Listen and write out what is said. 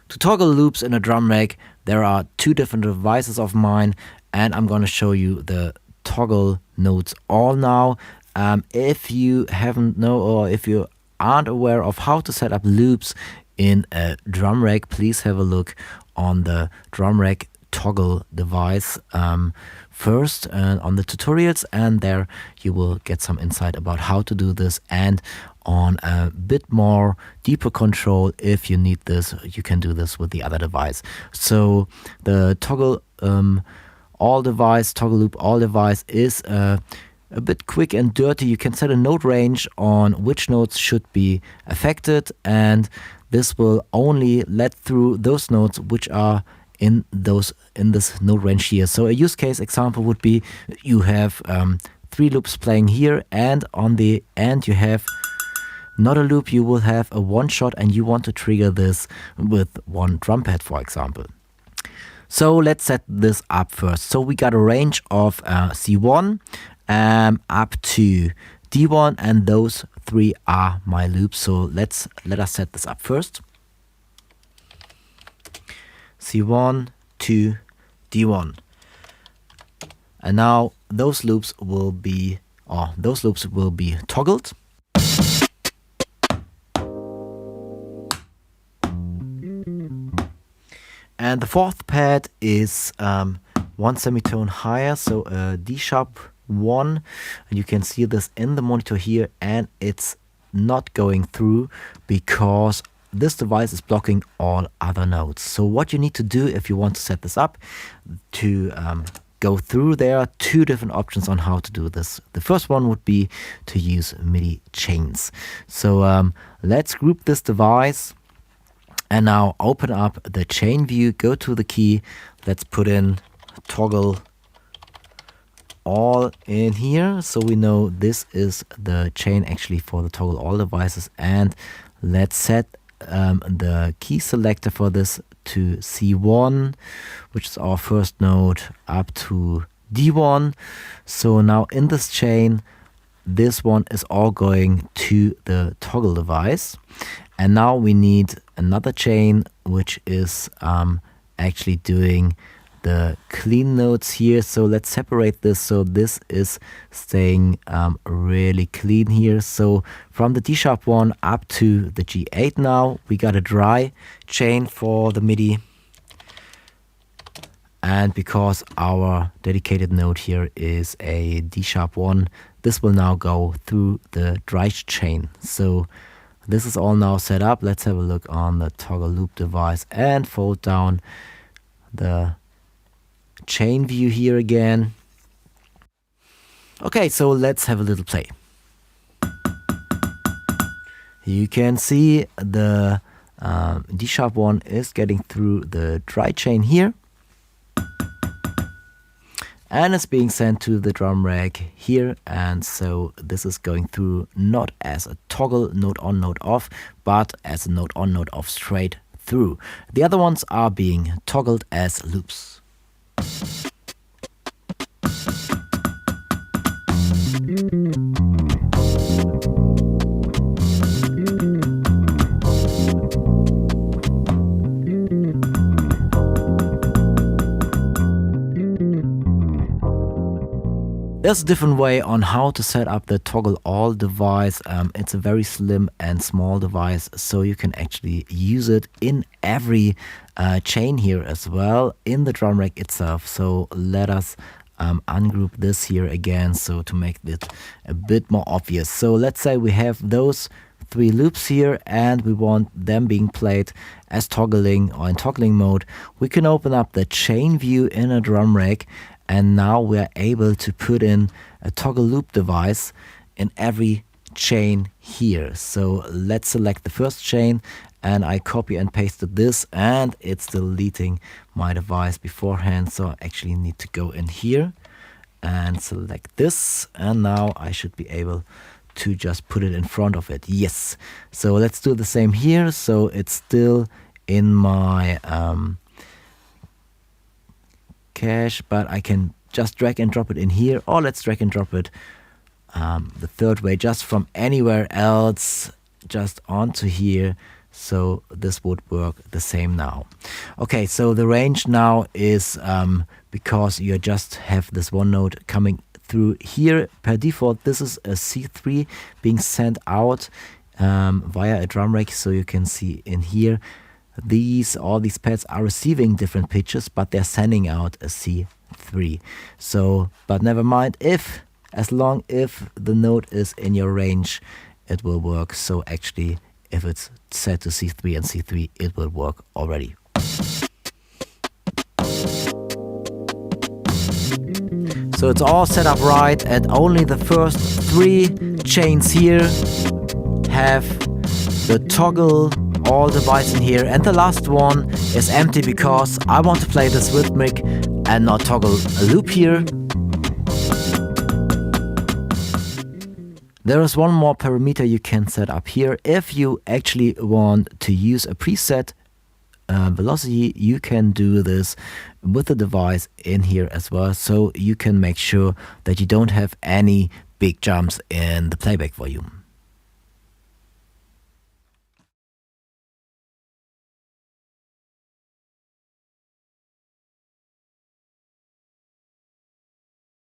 To toggle loops in a drum rack, there are two different devices of mine, and I'm going to show you the toggle nodes all now. If you haven't know, or if you aren't aware of how to set up loops in a drum rack, please have a look on the drum rack toggle device first on the tutorials, and there you will get some insight about how to do this, and on a bit more deeper control. If you need this, you can do this with the other device. So the toggle all device, toggle loop all device is a bit quick and dirty. You can set a node range on which nodes should be affected, and this will only let through those nodes which are in this node range here. So a use case example would be you have 3 loops playing here, and on the end you have not a loop, you will have a one shot, and you want to trigger this with one drum pad, for example. So let's set this up first. So we got a range of C1 up to D1, and those 3 are my loops. So let us set this up first. C1 to D1, and now those loops will be toggled. And the 4th pad is 1 semitone higher, so a D sharp 1, and you can see this in the monitor here, and it's not going through because this device is blocking all other nodes. So what you need to do if you want to set this up to go through, there are 2 different options on how to do this. The first one would be to use MIDI chains. So let's group this device, and now open up the chain view, go to the key, let's put in toggle all in here, so we know this is the chain actually for the toggle all devices. And let's set the key selector for this to C1, which is our first node, up to D1. So now in this chain, this one is all going to the toggle device. And now we need another chain which is actually doing the clean nodes here. So let's separate this so this is staying really clean here. So from the D sharp 1 up to the G8 now we got a dry chain for the MIDI, and because our dedicated node here is a D sharp 1, this will now go through the dry chain. So this is all now set up. Let's have a look on the toggle loop device and fold down the chain view here again. Okay, so let's have a little play. You can see the D sharp 1 is getting through the dry chain here, and it's being sent to the drum rack here. And so this is going through not as a toggle node on node off, but as a node on node off straight through. The other ones are being toggled as loops. There's a different way on how to set up the toggle all device. It's a very slim and small device, so you can actually use it in every chain here as well in the drum rack itself. So let us ungroup this here again, so to make it a bit more obvious. So let's say we have those 3 loops here, and we want them being played as toggling or in toggling mode. We can open up the chain view in a drum rack, and now we're able to put in a toggle loop device in every chain here. So let's select the first chain, and I copy and pasted this, and it's deleting my device beforehand. So I actually need to go in here and select this, and now I should be able to just put it in front of it. Yes. So let's do the same here. So it's still in my cache, but I can just drag and drop it in here, or let's drag and drop it the third way, just from anywhere else, just onto here. So this would work the same now. Okay, so the range now is because you just have this one note coming through here. Per default, this is a C3 being sent out via a drum rack. So you can see in here, all these pads are receiving different pitches, but they're sending out a C3. So, but never mind, as long if the note is in your range, it will work. So actually, if it's set to C3 and C3, it will work already. So it's all set up right, and only the first 3 chains here have the toggle all device in here, and the last one is empty because I want to play this rhythmic and not toggle a loop here. There is one more parameter you can set up here. If you actually want to use a preset velocity, you can do this with the device in here as well, so you can make sure that you don't have any big jumps in the playback volume.